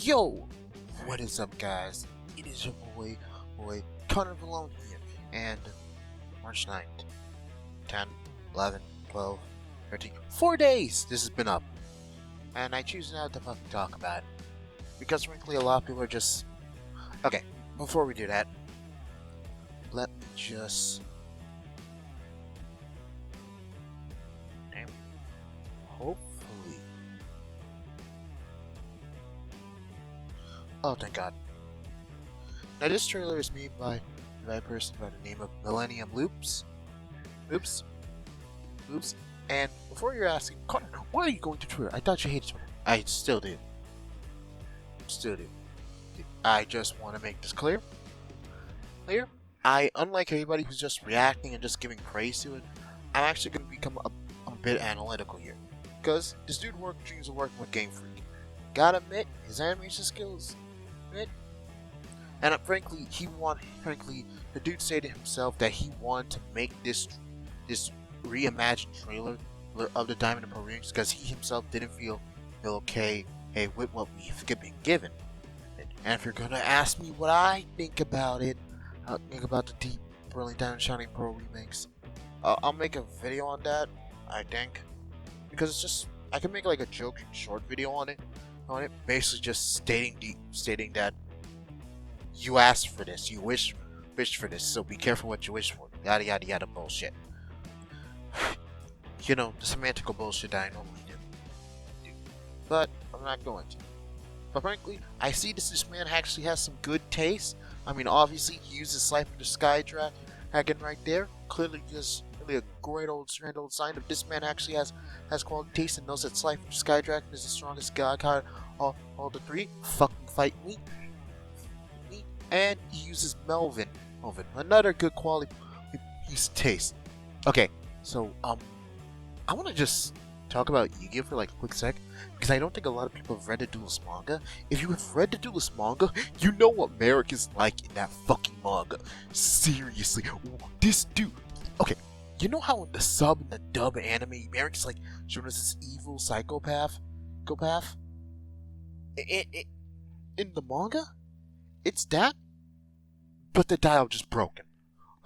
Yo, what is up, guys? It is your boy, Connor Malone here, and March 9th, 10, 11, 12, 13, 4 days this has been up, and I choose now to fucking talk about it, because frankly a lot of people are just... Okay, before we do that, let me just... Hopefully... Oh, thank God. Now this trailer is made by a person by the name of Millennium Loops. And before you're asking, Connor, why are you going to Twitter? I thought you hated Twitter. I still do. I just want to make this clear. Unlike everybody who's just reacting and just giving praise to it, I'm actually going to become a bit analytical here. Because this dude dreams of working with Game Freak. Gotta admit, his animation skills, and frankly, the dude stated himself that he wanted to make this reimagined trailer of the Diamond and Pearl Rings because he himself didn't feel okay with what we've been given. And if you're gonna ask me what I think about it, I think about the Deep Brilliant Diamond Shining Pearl remakes. I'll make a video on that, I think, because it's just I can make like a joking short video on it, basically just stating that you asked for this, you wished for this, so be careful what you wish for. Yada yada yada bullshit. You know, the semantical bullshit that I normally do. But I'm not going to. But frankly, I see this man actually has some good taste. I mean, obviously he uses Slifer the Skydragon right there. Clearly just really a great old sign of this man actually has quality taste and knows that Slifer the Skydragon is the strongest god card all the three. Fucking fight me. And he uses Melvin, another good quality piece of taste. Okay, so I want to just talk about Yu-Gi-Oh for like a quick sec, because I don't think a lot of people have read the Duelist manga. If you have read the Duelist manga, you know what Merrick is like in that fucking manga. Seriously, this dude. Okay, you know how in the sub and the dub anime, Merrick's like shown as this evil psychopath. In the manga, it's that, but the dial just broken.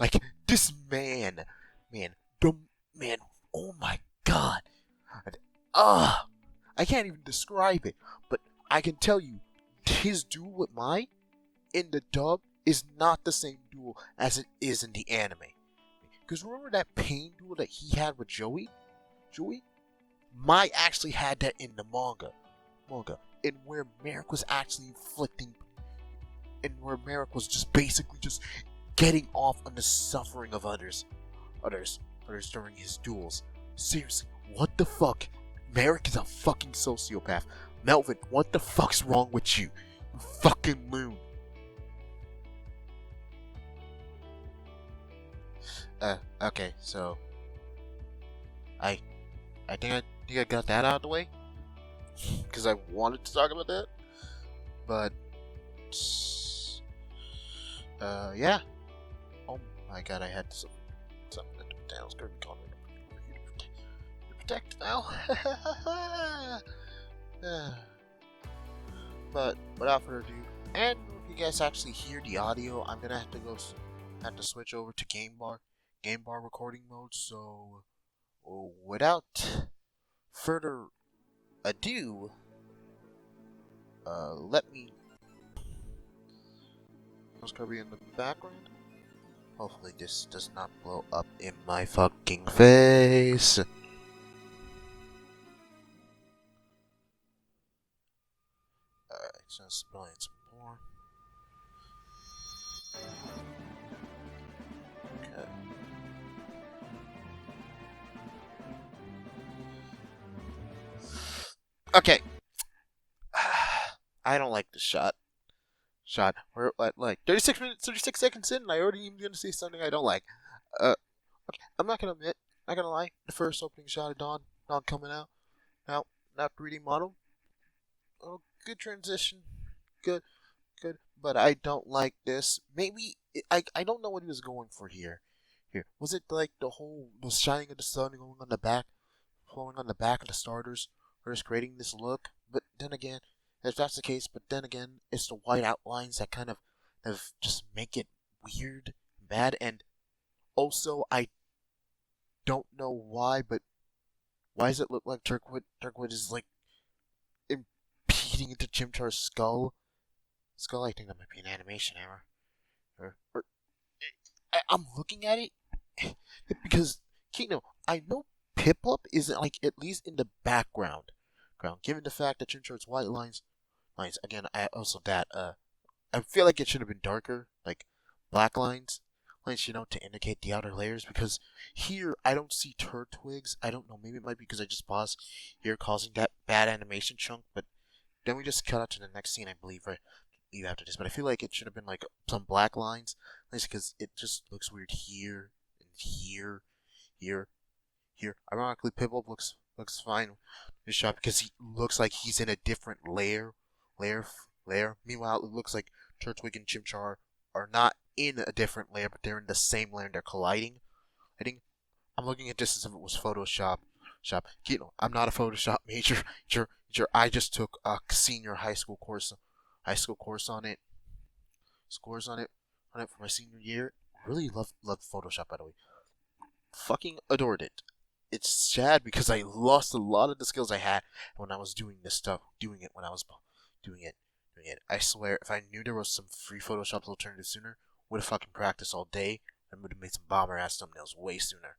Like this man, oh my god. I can't even describe it, but I can tell you, his duel with Mai in the dub is not the same duel as it is in the anime. Because remember that pain duel that he had with Joey? Mai actually had that in the manga, and where Merrick was actually inflicting, and where Merrick was just basically just getting off on the suffering of others during his duels. Seriously, what the fuck? Merrick is a fucking sociopath. Melvin, what the fuck's wrong with you? You fucking loon. Okay, so I think I got that out of the way, because I wanted to talk about that, but yeah. Oh my god, I had something to do. I was gonna be calling to protect now. But without further ado, and if you guys actually hear the audio, I'm gonna have to switch over to game bar recording mode. So without further ado, let me. What's gonna be in the background? Hopefully this does not blow up in my fucking face. Just playing some more. Okay. I don't like the shot. We're at like 36 minutes, 36 seconds in, and I already even gonna say something I don't like. Okay. I'm not gonna lie. The first opening shot of Dawn coming out. Now, not 3D model. Oh, good transition. Good. But I don't like this. Maybe I don't know what he was going for here. Was it like the shining of the sun going on the back, flowing on the back of the starters, or just creating this look? But then again, if that's the case. But then again, it's the white outlines that kind of just make it weird, and bad, and also I don't know why, but why does it look like Turkwood? Turkwood is like impeding into Chimchar's skull. Skull, I think that might be an animation error. Or I'm looking at it because Kino, I know Piplup isn't like at least in the background. Given the fact that Chimchar's white lines again, I also that I feel like it should have been darker, like black lines, to indicate the outer layers. Because here I don't see Turtwigs. I don't know. Maybe it might be because I just paused here, causing that bad animation chunk. But then we just cut out to the next scene, I believe, right? Leave after this. But I feel like it should have been like some black lines, because it just looks weird here and here, here. Ironically, Piplup looks fine in this shot because he looks like he's in a different layer. Meanwhile, it looks like Turtwig and Chimchar are not in a different layer, but they're in the same layer and they're colliding. I think I'm looking at this as if it was Photoshop. I'm not a Photoshop major. I just took a senior high school course on it. Scores on it for my senior year. Really loved Photoshop, by the way. Fucking adored it. It's sad because I lost a lot of the skills I had when I was doing this stuff. Doing it. I swear, if I knew there was some free Photoshop alternative sooner, would have fucking practiced all day and would have made some bomber ass thumbnails way sooner.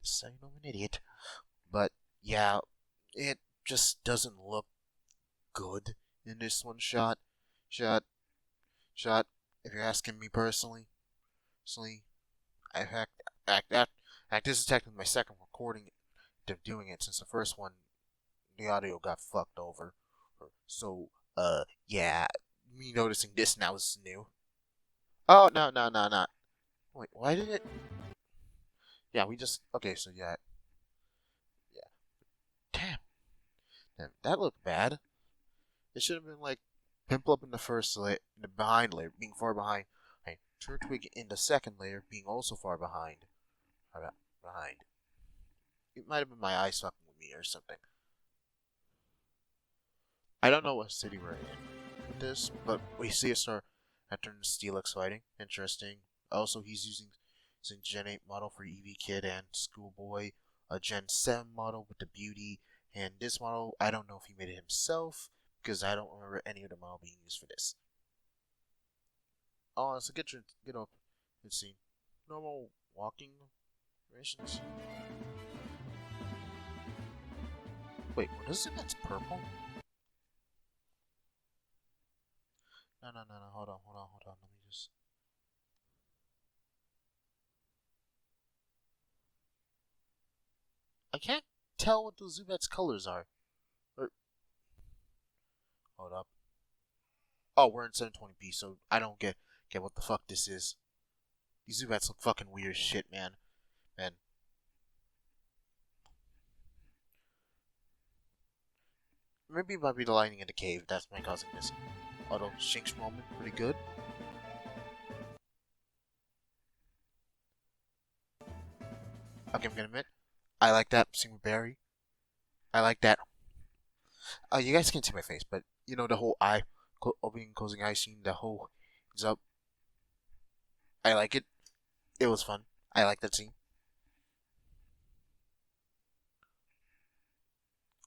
So you know I'm an idiot. But yeah, it just doesn't look good in this one shot. Shot. If you're asking me personally, I this is technically my second recording of doing it, since the first one the audio got fucked over. So yeah, me noticing this now is new. Oh no. Wait, why did it? Yeah, we just okay. So yeah. Damn, that looked bad. It should have been like Pimple up in the first layer, in the behind layer, being far behind. Right, Turtwig in the second layer, being also far behind. Behind. It might have been my eyes fucking with me or something. I don't know what city we're in with this, but we see a star after the Steelix fighting. Interesting. Also, he's using Gen 8 model for EV Kid and Schoolboy, a Gen 7 model with the Beauty, and this model, I don't know if he made it himself, because I don't remember any of the model being used for this. Oh, it's a good scene. Normal walking rations. Wait, what is it that's purple? No. Hold on. Let me just. I can't tell what the Zubat's colors are. Hold up. Oh, we're in 720p, so I don't get what the fuck this is. These Zubats look fucking weird as shit, man. Maybe it might be the lighting in the cave that's my causing this. Although Shink's moment pretty good. Okay, I'm gonna admit, I like that. Same with Barry. I like that. You guys can't see my face, but you know the whole eye opening and closing eye scene. The whole is up. I like it. It was fun. I like that scene.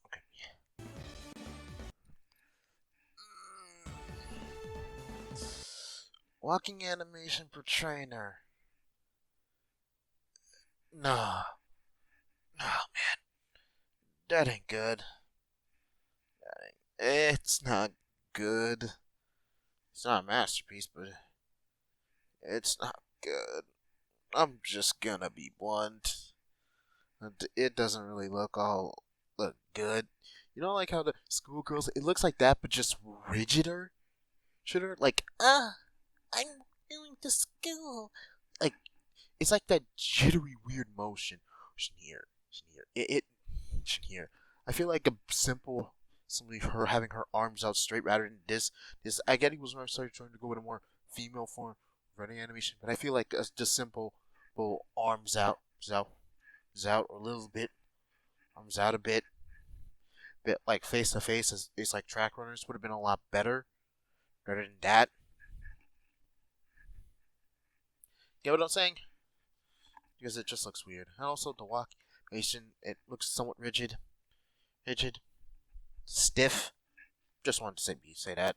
Okay. Walking animation per trainer. No, man, that ain't good. It's not good. It's not a masterpiece, but it's not good. I'm just gonna be blunt. It doesn't really look good. You know, like how the schoolgirls, it looks like that, but just rigider. Like, I'm going to school. Like, it's like that jittery, weird motion. Here. Here. I feel like a simple, simply her having her arms out straight rather than this. I get it was when I started trying to go with a more female form of running animation, but I feel like just simple, arms out, or a little bit arms out a bit like face to face as it's like track runners would have been a lot better rather than that. You know what I'm saying? Because it just looks weird. And also the walk animation, it looks somewhat rigid, stiff. Just wanted to say that.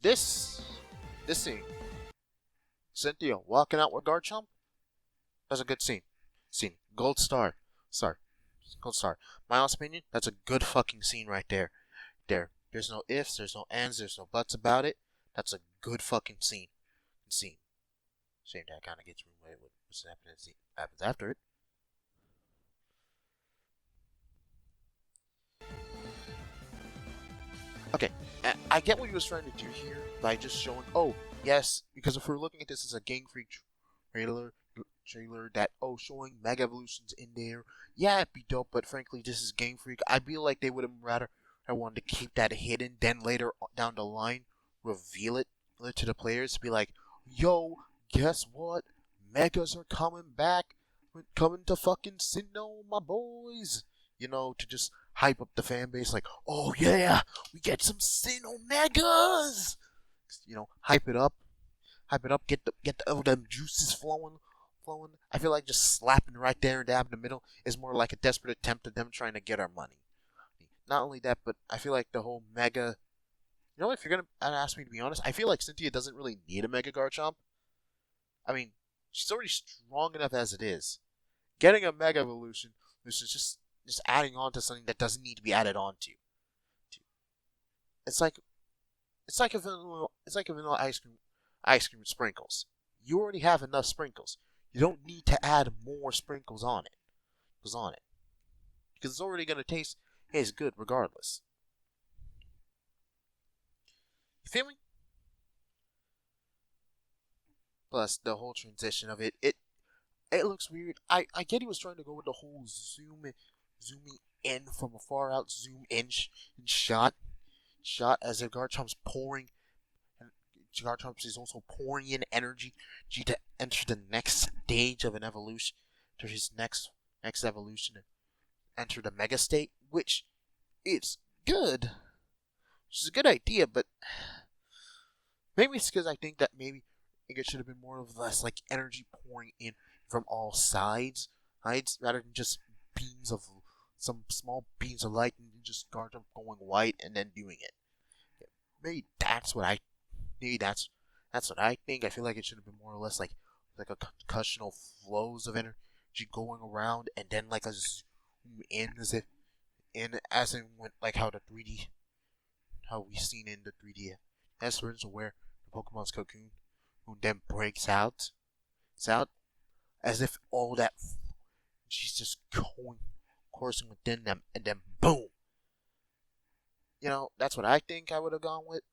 This scene, Cynthia walking out with Garchomp, that's a good scene. Gold star, star, gold star. My honest opinion, that's a good fucking scene right there. There's no ifs, there's no ands, there's no buts about it. That's a good fucking scene. Shame that kind of gets ruined with what's happens after it. Okay, I get what he was trying to do here by just showing, oh, yes, because if we're looking at this as a Game Freak trailer, that, oh, showing Mega Evolutions in there, yeah, it'd be dope, but frankly, this is Game Freak. I feel like they would have rather I wanted to keep that hidden, then later down the line, reveal it to the players to be like, yo, guess what? Megas are coming back, coming to fucking Sinnoh, my boys. You know, to just hype up the fan base, like, oh yeah, we get some Sinnoh Megas. You know, hype it up, get the them juices flowing. I feel like just slapping right there and dab in the middle is more like a desperate attempt at them trying to get our money. Not only that, but I feel like the whole Mega. You know, if you're gonna ask me to be honest, I feel like Cynthia doesn't really need a Mega Garchomp. I mean, she's already strong enough as it is. Getting a Mega Evolution is just adding on to something that doesn't need to be added on to. It's like a vanilla ice cream with sprinkles. You already have enough sprinkles. You don't need to add more sprinkles on it. Because it's already gonna taste good regardless. You feel me? Plus the whole transition of it looks weird. I get he was trying to go with the whole zooming in from a far out zoom in shot as if Garchomp's pouring and Garchomp is also pouring in energy to enter the next stage of an evolution, to his next evolution, and enter the Mega State, which is good. Which is a good idea, but maybe it's because I think that maybe it should have been more of less like energy pouring in from all sides rather than just beams of some small beams of light and just Garchomp going white and then doing it. Maybe that's what I think. I feel like it should have been more or less like a concussional flows of energy going around and then like a zoom in as in when, like how we seen in the 3DS version where the Pokemon's cocoon who then breaks out. It's out as if all that she's just coursing within them and then boom. You know, that's what I think I would have gone with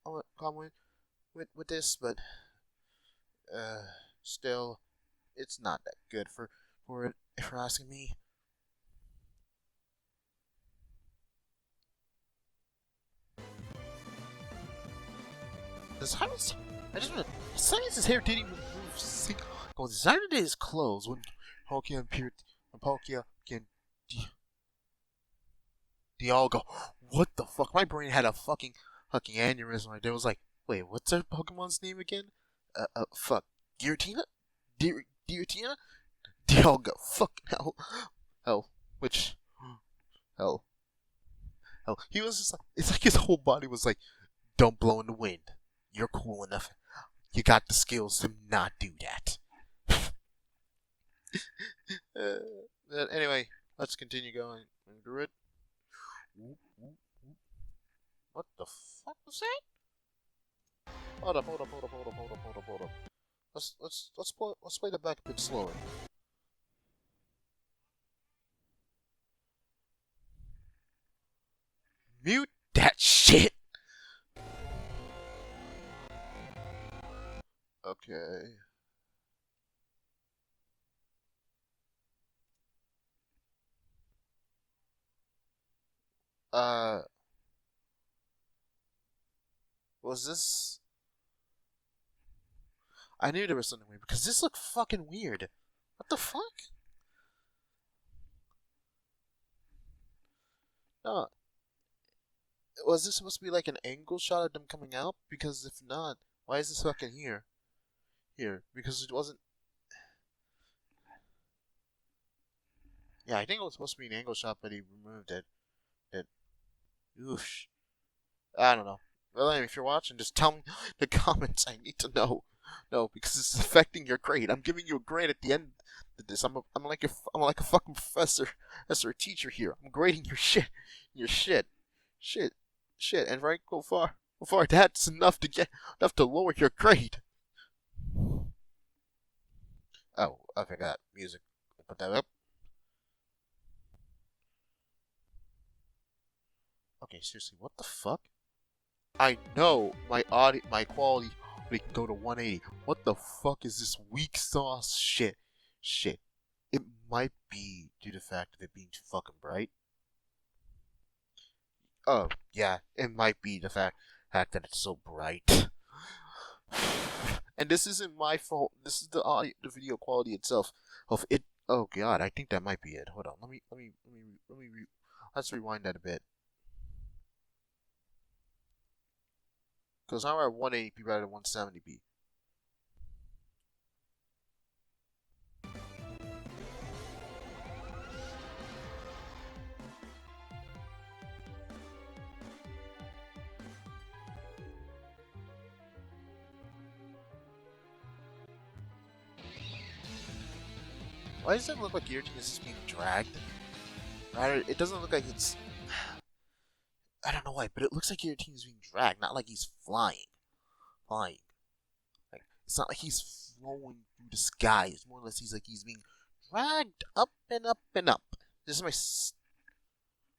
this, but still, it's not that good for it. If you're asking me, Cyrus, I just want Cyrus's hair didn't even move. Well, the designer did his clothes when Palkia appeared. When Palkia and they all go, what the fuck? My brain had a fucking aneurysm right there. It was like, wait, what's our Pokemon's name again? Fuck. Giratina? Giratina? They all go, fuck, hell, which, hell. He was just like, it's like his whole body was like, don't blow in the wind. You're cool enough. You got the skills to not do that. Anyway, let's continue going through it. What the fuck was that? Hold up. Let's play that back a bit slower. Mute that shit. Okay. Was this? I knew there was something weird because this looked fucking weird. What the fuck? No, was this supposed to be like an angle shot of them coming out? Because if not, why is this fucking here? Here, because it wasn't. Yeah, I think it was supposed to be an angle shot, but he removed it. It. Oof. I don't know. Well, anyway, if you're watching, just tell me in the comments. I need to know. No, because it's affecting your grade. I'm giving you a grade at the end of this. I'm like a fucking professor, as a teacher here. I'm grading your shit, and right, go far. That's enough to lower your grade. Oh, I forgot music. Put that up. Okay, seriously, what the fuck? I know my quality we can go to 180. What the fuck is this weak sauce shit? Shit. It might be due to the fact of it being too fucking bright. Oh, yeah, it might be the fact that it's so bright. And this isn't my fault. This is the video quality itself. Of it. Oh god, I think that might be it. Hold on. Let's rewind that a bit. Because now we're at 180p rather than 170p. Why does it look like Guillotine is just being dragged? Rather, it doesn't look like it's... I don't know why, but it looks like Guillotine is being dragged, not like he's flying. Like, it's not like he's flowing through the sky. It's more or less he's being dragged up and up and up. This is my...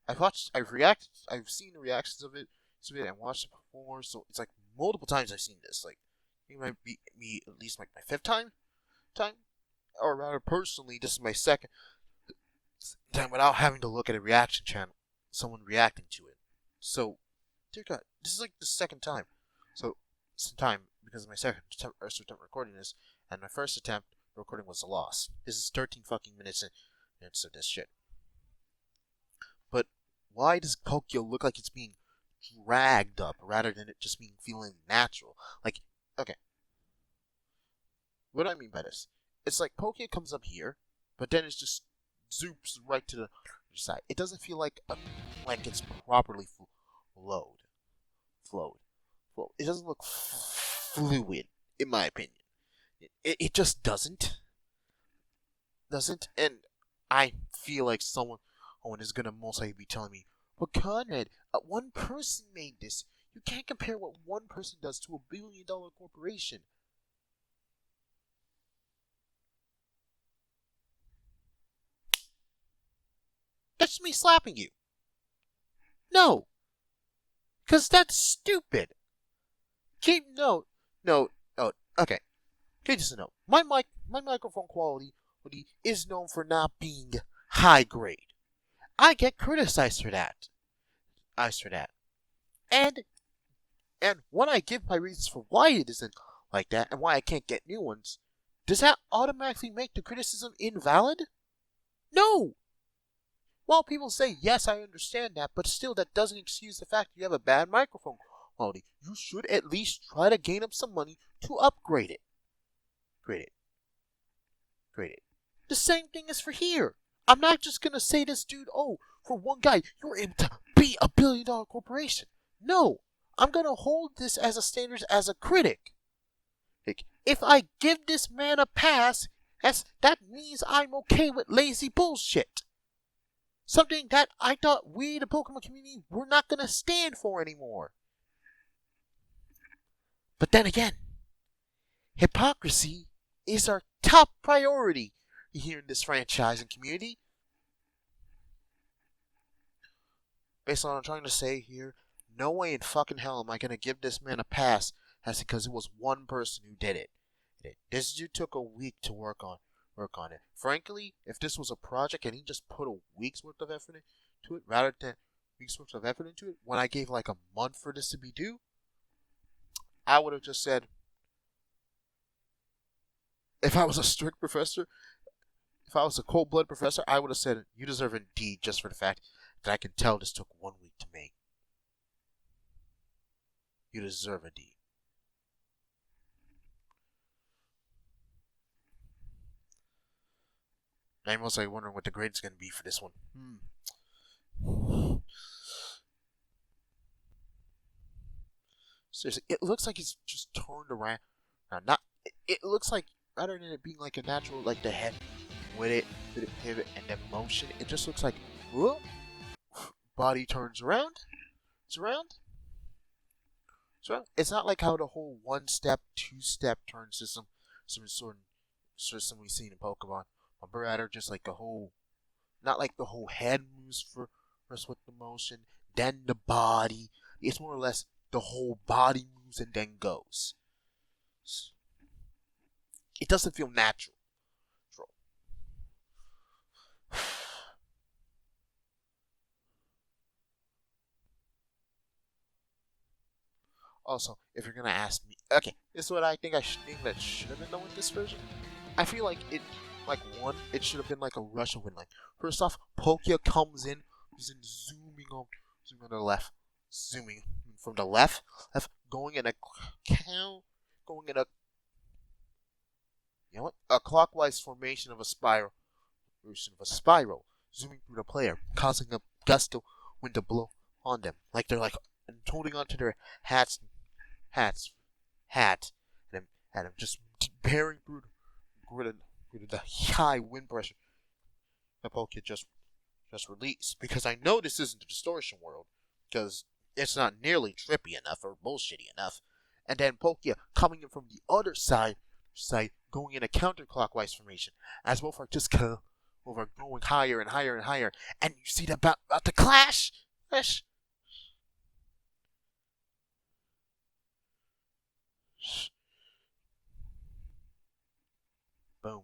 I've seen the reactions of it, and watched it before, so it's like multiple times I've seen this. Like, it might be me at least like my fifth time? Or rather, personally, this is my second time without having to look at a reaction channel, someone reacting to it. So, dear God, this is like the second time. So, because of my second attempt recording this, and my first attempt recording was a loss. This is 13 fucking minutes of this shit. But why does Tokyo look like it's being dragged up rather than it just being feeling natural? Like, okay. What do I mean by this? It's like Pokemon comes up here, but then it just zoops right to the other side. It doesn't feel like it's properly flowed. It doesn't look fluid, in my opinion. It just doesn't. And I feel like someone is gonna most likely be telling me, "But Conrad, one person made this. You can't compare what one person does to $1 billion corporation." That's me slapping you. No. Because that's stupid. No. Oh, okay. Okay, just a note. My microphone quality is known for not being high grade. I get criticized for that. And when I give my reasons for why it isn't like that and why I can't get new ones, does that automatically make the criticism invalid? No! Well, people say, yes, I understand that, but still that doesn't excuse the fact that you have a bad microphone quality. You should at least try to gain up some money to upgrade it. Grade it. The same thing is for here. I'm not just gonna say this dude, oh, for one guy, you're able to be $1 billion corporation. No, I'm gonna hold this as a standard as a critic. Like, if I give this man a pass, that means I'm okay with lazy bullshit. Something that I thought we, the Pokemon community, were not gonna stand for anymore. But then again, hypocrisy is our top priority here in this franchise and community. Based on what I'm trying to say here, no way in fucking hell am I gonna give this man a pass because it was one person who did it. This dude took a week to work on it. Frankly, if this was a project and he just put a week's worth of effort into it rather than week's worth of effort into it, when I gave like a month for this to be due, I would have just said, if I was a strict professor, if I was a cold-blooded professor, I would have said, you deserve a D just for the fact that I can tell this took 1 week to make. You deserve a D. I'm also wondering what the grade's going to be for this one. Seriously, it looks like it's just turned around. Not. It looks like rather than it being like a natural, like the head with it pivot and then motion, it just looks like whoop, body turns around. It's around. It's not like how the whole 1-step, 2-step turn system system we've seen in Pokemon. But rather just like the whole, not like the whole head moves first with the motion, then the body. It's more or less the whole body moves and then goes. It doesn't feel natural. Also, if you're gonna ask me, okay, this is what I think that should have been done with this version. I feel like it should have been like a rush of wind. Like, first off, Pokia comes in, zooming on the left, zooming from the left, going in a a clockwise formation of a spiral, zooming through the player, causing a gust of wind to blow on them, like they're like holding onto their hat, and I'm just bearing through the high wind pressure that Pokia just released. Because I know this isn't the distortion world, because it's not nearly trippy enough or bullshitty enough. And then Pokia coming in from the other side going in a counterclockwise formation, as both are just over going higher and higher and higher, and you see them about to clash. Boom.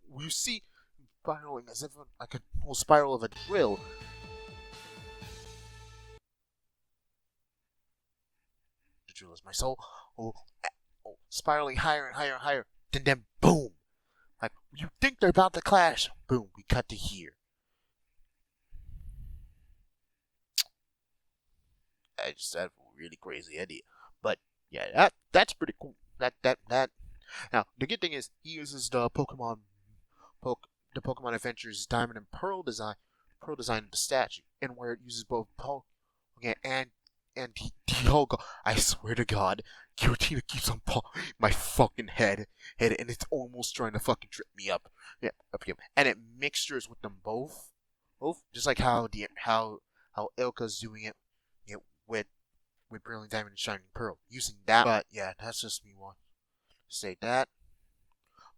We see spiraling as if like a whole spiral of a drill. The drill is my soul. Spiraling higher and higher and higher. Then boom. Like, you think they're about to clash. Boom. We cut to here. I just had a really crazy idea. But yeah, that's pretty cool. That. Now, the good thing is he uses the Pokemon Adventures Diamond and Pearl design of the statue, and where it uses both Pokemon and Diogo. I swear to God, Giratina keeps on my fucking head, and it's almost trying to fucking trip me up. Yeah, up here, and it mixtures with them both, just like how Ilka's doing it, with Brilliant Diamond and Shining Pearl, using that. But yeah, that's just me wanting to say that.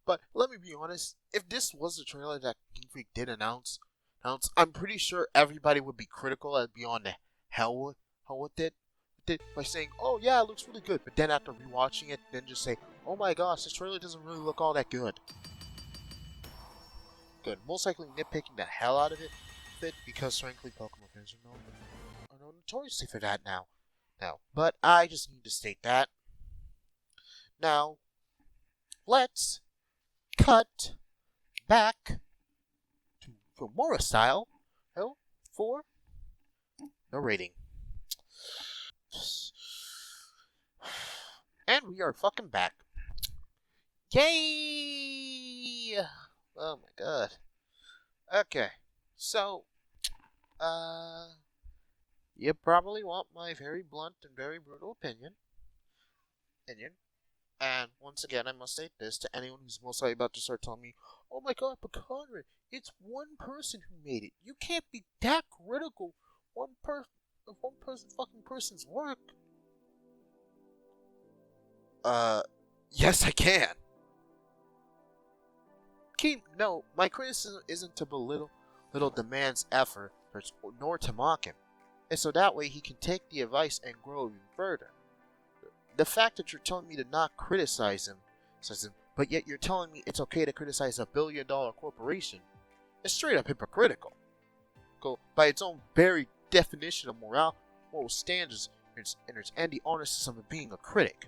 But let me be honest, if this was the trailer that Game Freak did announce, I'm pretty sure everybody would be critical as beyond the hell with it by saying, oh yeah, it looks really good, but then after rewatching it, then just say, oh my gosh, this trailer doesn't really look all that good. Most likely nitpicking the hell out of it, because frankly, Pokemon fans are known notoriously for that now. But I just need to state that. Now, let's cut back to Filmora style for the rating. And we are fucking back. Yay! Oh my god. Okay, so, you probably want my very blunt and very brutal opinion. And once again, I must state this to anyone who's most likely about to start telling me, oh my god, but Conrad, it's one person who made it. You can't be that critical of one person's work. Yes I can. No, my criticism isn't to belittle the man's effort, nor to mock him. And so that way he can take the advice and grow even further. The fact that you're telling me to not criticize him, but yet you're telling me it's okay to criticize a billion-dollar corporation, is straight up hypocritical. By its own very definition of moral standards and the honor system of being a critic.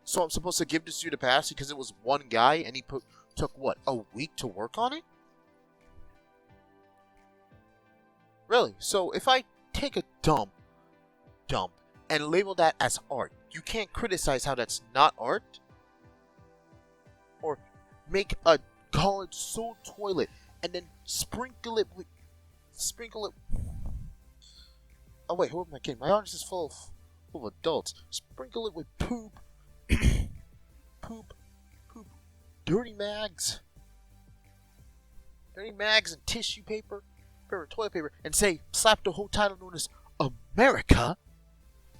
So I'm supposed to give this dude a pass because it was one guy and he took what, a week to work on it? Really? So if I take a dump, and label that as art, you can't criticize how that's not art? Or make a college soul toilet and then sprinkle it. Oh wait, who am I kidding? My audience is full of adults. Sprinkle it with poop, poop, dirty mags, and tissue paper, toilet paper, and say slap the whole title known as America.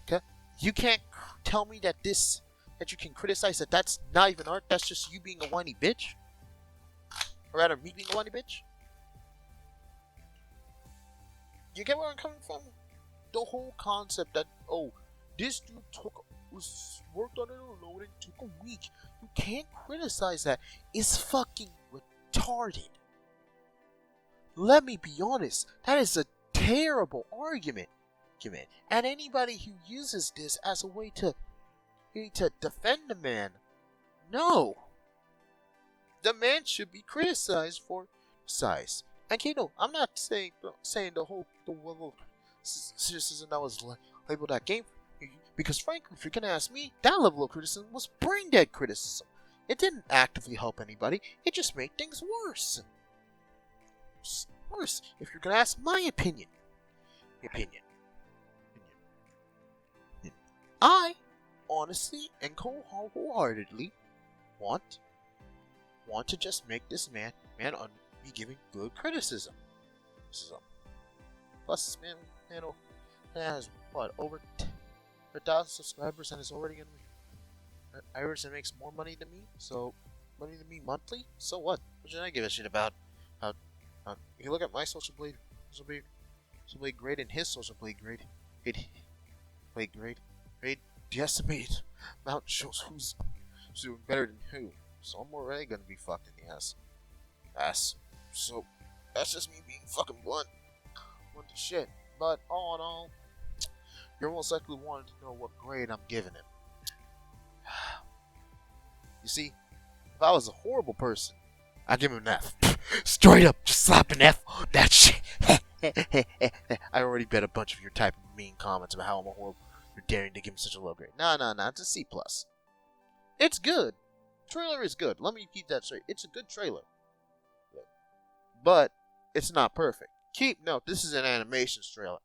Okay, you can't tell me that you can criticize that that's not even art. That's just you being a whiny bitch, or rather, me being a whiny bitch. You get where I'm coming from? The whole concept that, oh, this dude worked on it alone and took a week. You can't criticize that. It's fucking retarded. Let me be honest. That is a terrible argument. And anybody who uses this as a way to defend the man, no. The man should be criticized for size. And I'm not saying the level of criticism that was labeled that game, because frankly, if you're gonna ask me, that level of criticism was brain dead criticism. It didn't actively help anybody. It just made things worse. Worse. If you're gonna ask my opinion. I honestly and wholeheartedly want to just make this man be giving good criticism. Plus, this man has over 1,000 subscribers and is already gonna be Irish and makes more money than me. So monthly. So what? What should I give a shit about? If you look at my social blade grade and his social blade grade, the estimated amount shows who's doing better than who. So I'm already gonna be fucked in the ass. So that's just me being fucking blunt to shit. But all in all, you're most likely wanting to know what grade I'm giving him. You see, if I was a horrible person, I'd give him an F. Straight up, just slap an F on that shit. I already bet a bunch of your type of mean comments about how I'm a horrible. You're daring to give him such a low grade. Nah, it's a C+. It's good. Trailer is good. Let me keep that straight. It's a good trailer. But it's not perfect. Keep note, this is an animation trailer.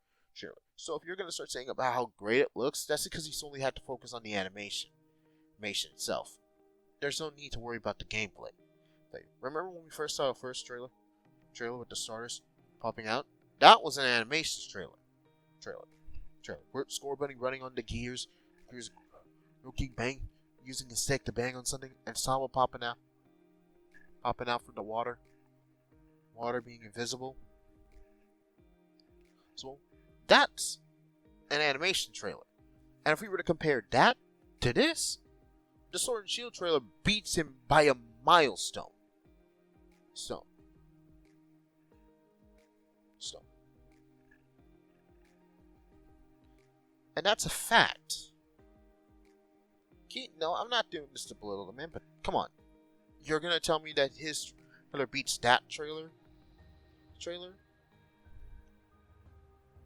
So if you're going to start saying about how great it looks, that's because he's only had to focus on the animation itself. There's no need to worry about the gameplay. Remember when we first saw our first trailer with the starters popping out? That was an animation trailer. Score Bunny running on the gears. Here's Rookie Bang using a stick to bang on something, and Sama popping out from the water being invisible. So that's an animation trailer. And if we were to compare that to this, the Sword and Shield trailer beats him by a milestone. And that's a fact. No, I'm not doing this to belittle the man, but come on. You're gonna tell me that his trailer beats that trailer?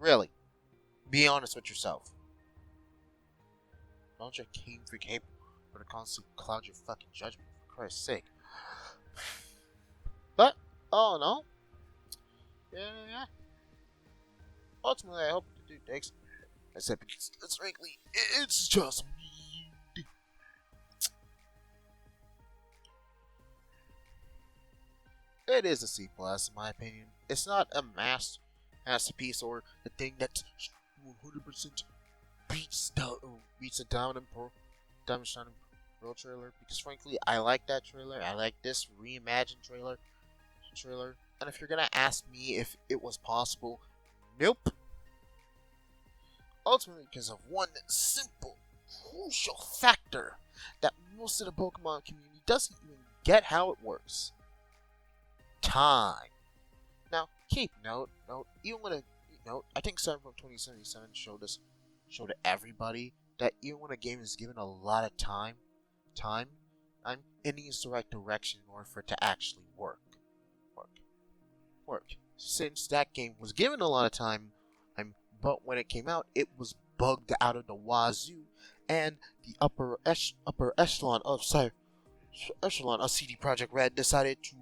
Really? Be honest with yourself. Don't you came freak hate or to constantly cloud your fucking judgment, for Christ's sake. But, all in all, yeah. Ultimately, I hope the dude takes it. I said because, frankly, it's just me. It is a C+, in my opinion. It's not a masterpiece or the thing that 100% beats the Diamond Shining Pearl trailer. Because frankly, I like that trailer. I like this reimagined trailer. And if you're gonna ask me if it was possible, nope. Ultimately, because of one simple, crucial factor that most of the Pokemon community doesn't even get how it works. Time. Now, keep note, even when I think Cyberpunk 2077 showed everybody that even when a game is given a lot of time, it needs the right direction in order for it to actually work. since that game was given a lot of time, but when it came out, it was bugged out of the wazoo, and the upper echelon of CD Projekt Red decided to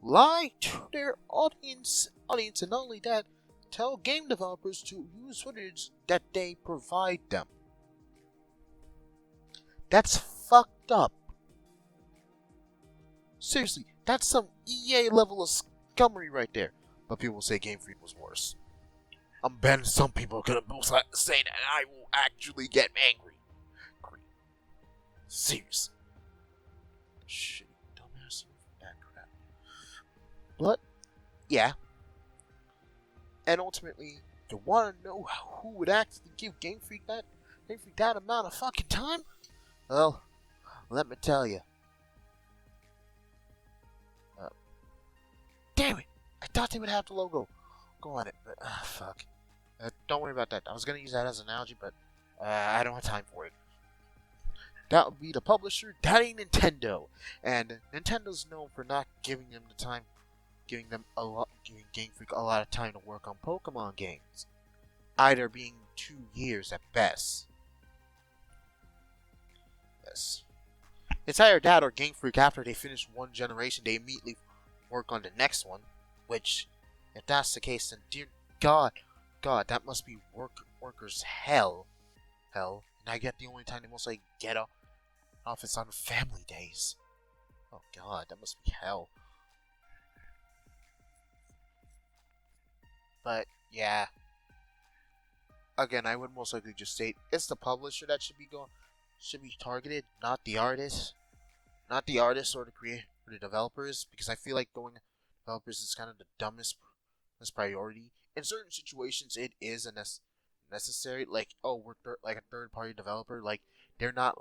lie to their audience, and not only that, tell game developers to use footage that they provide them. That's fucked up. Seriously, that's some EA level of scummery right there. But people will say Game Freak was worse. I'm betting some people are gonna say that, and I will actually get angry. Seriously. Shit, dumbass that crap. But, yeah. And ultimately, you wanna know who would actually give Game Freak that amount of fucking time? Well, let me tell you. Damn it! I thought they would have the logo go on it, but fuck. Don't worry about that. I was gonna use that as an analogy, but I don't have time for it. That would be the publisher. That ain't Nintendo, and Nintendo's known for not giving them the time, giving Game Freak a lot of time to work on Pokemon games, either being 2 years at best. Yes. It's either that or Game Freak, after they finish one generation, they immediately work on the next one. Which, if that's the case, then dear God, that must be workers' hell. And I get the only time they most get off is on family days. Oh God, that must be hell. But yeah, again, I would most likely just state it's the publisher that should be targeted, not the artist, or the developers, because I feel like going developers is kind of the dumbest priority. In certain situations, it is necessary. Like, we're like a third-party developer. Like, they're not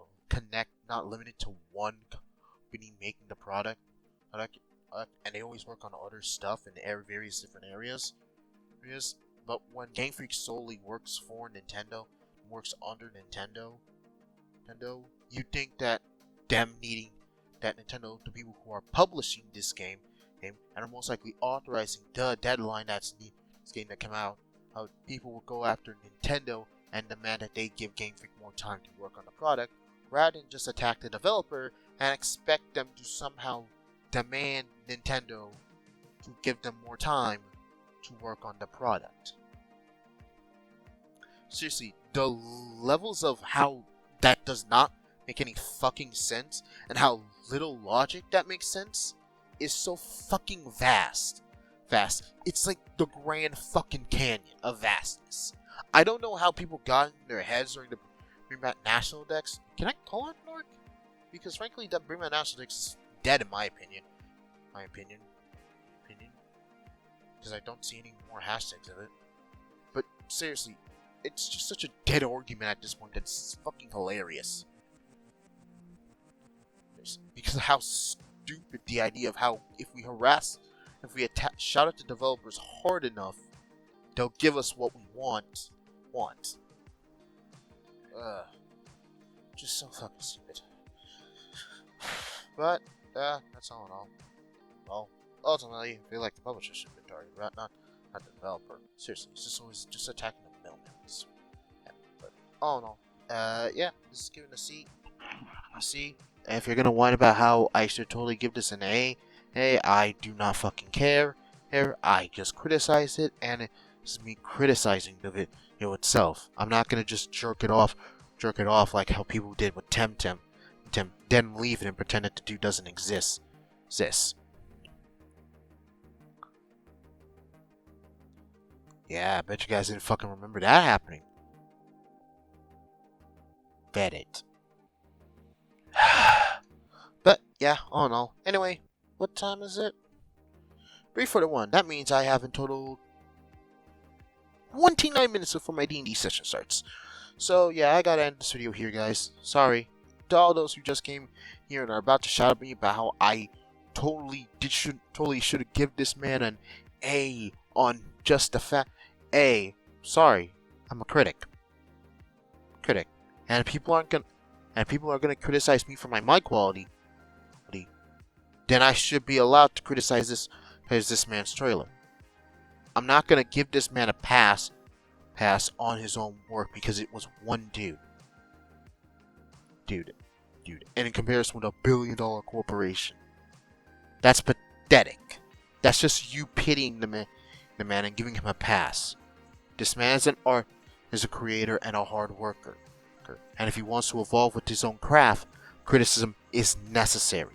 limited to one company making the product, and they always work on other stuff in various different areas. But when Game Freak solely works for Nintendo, works under Nintendo, you think that Nintendo, the people who are publishing this game, and are most likely authorizing the deadline that's this game to come out, how people will go after Nintendo and demand that they give Game Freak more time to work on the product, rather than just attack the developer and expect them to somehow demand Nintendo to give them more time to work on the product. Seriously, the levels of how that does not make any fucking sense, and how little logic that makes sense, is so fucking vast. It's like the Grand fucking Canyon of vastness. I don't know how people got in their heads during the Bring Back National Dex. Can I call it Nork? Because frankly, that Bring Back National Dex is dead in my opinion. Because I don't see any more hashtags of it. But seriously, it's just such a dead argument at this point that's fucking hilarious. Because of how stupid the idea of how if we shout at the developers hard enough, they'll give us what we want. Just so fucking stupid. But that's all in all. Well, ultimately, I feel like the publisher should be targeted, not the developer. Seriously, it's just always just attacking the middleman. Yeah, but all in all, yeah, this is giving a C. And if you're gonna whine about how I should totally give this an A, hey, I do not fucking care. I just criticized it, and it's me criticizing the video itself. I'm not gonna just jerk it off like how people did with Temtem, then leave it and pretend that the dude doesn't exist. Yeah, I bet you guys didn't fucking remember that happening. Bet it. But, yeah, all in all. Anyway, what time is it? 3:41. That means I have in total 29 minutes before my D&D session starts. So, yeah, I gotta end this video here, guys. Sorry. To all those who just came here and are about to shout at me about how I totally should have given this man an A on just the fact. A. Sorry. I'm a critic. And people are gonna criticize me for my mic quality, then I should be allowed to criticize this man's trailer. I'm not gonna give this man a pass on his own work because it was one dude. Dude. And in comparison with $1 billion corporation. That's pathetic. That's just you pitying the man and giving him a pass. This man is an art, is a creator and a hard worker. And if he wants to evolve with his own craft, criticism is necessary.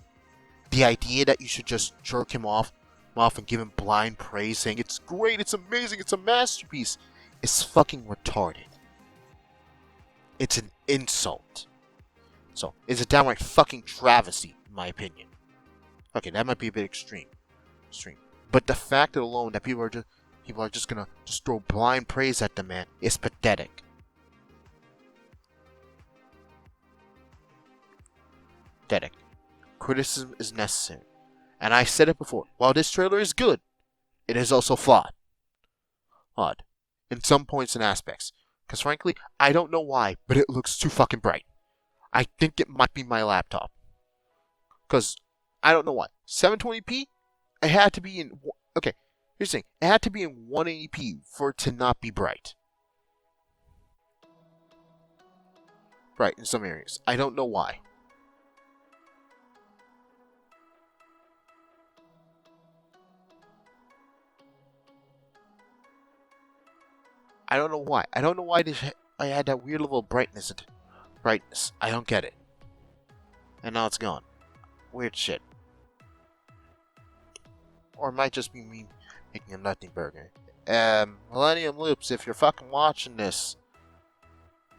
The idea that you should just jerk him off and give him blind praise saying it's great, it's amazing, it's a masterpiece is fucking retarded. It's an insult. So, it's a downright fucking travesty, in my opinion. Okay, that might be a bit extreme. But the fact alone that people are just gonna throw blind praise at the man is pathetic. Criticism is necessary. And I said it before, while this trailer is good, it is also flawed. Odd. In some points and aspects. Because frankly, I don't know why, but it looks too fucking bright. I think it might be my laptop. Because, I don't know why. 720p? It had to be in... Okay, here's the thing. It had to be in 180p for it to not be bright. Right, in some areas. I don't know why. I don't know why. I don't know why I had that weird level of brightness. I don't get it. And now it's gone. Weird shit. Or it might just be me making a nothing burger. Millennium Loops, if you're fucking watching this,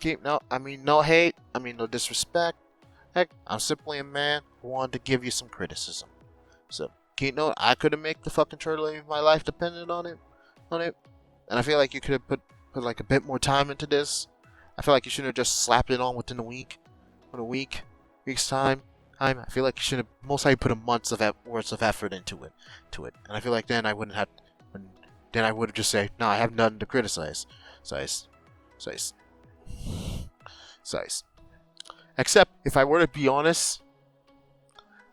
no hate, no disrespect. Heck, I'm simply a man who wanted to give you some criticism. So, keep note, I couldn't make the fucking trailer if my life depended on it. And I feel like you could have put like a bit more time into this. I feel like you shouldn't have just slapped it on within a week's time. I feel like you should have most likely put a month's worth of effort into it. And I feel like then I wouldn't have. Then I would have just said, no, I have nothing to criticize. Size. Except if I were to be honest,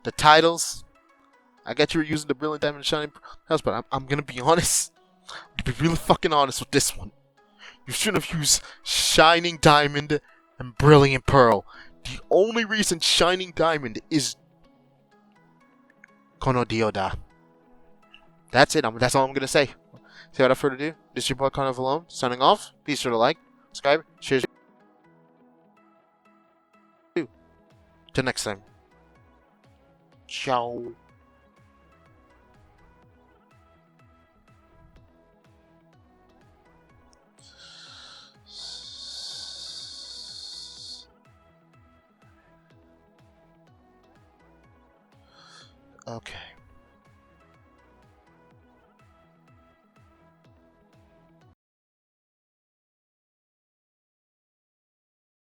the titles. I get you were using the Brilliant Diamond and Shining Pearls, but I'm gonna be honest. To be really fucking honest with this one. You shouldn't have used Shining Diamond and Brilliant Pearl. The only reason Shining Diamond is Kono Dioda. That's it. That's all I'm gonna say. So without further ado, this is your boy Connor Valone, signing off. Be sure to like, subscribe, share. Till next time. Ciao. Okay.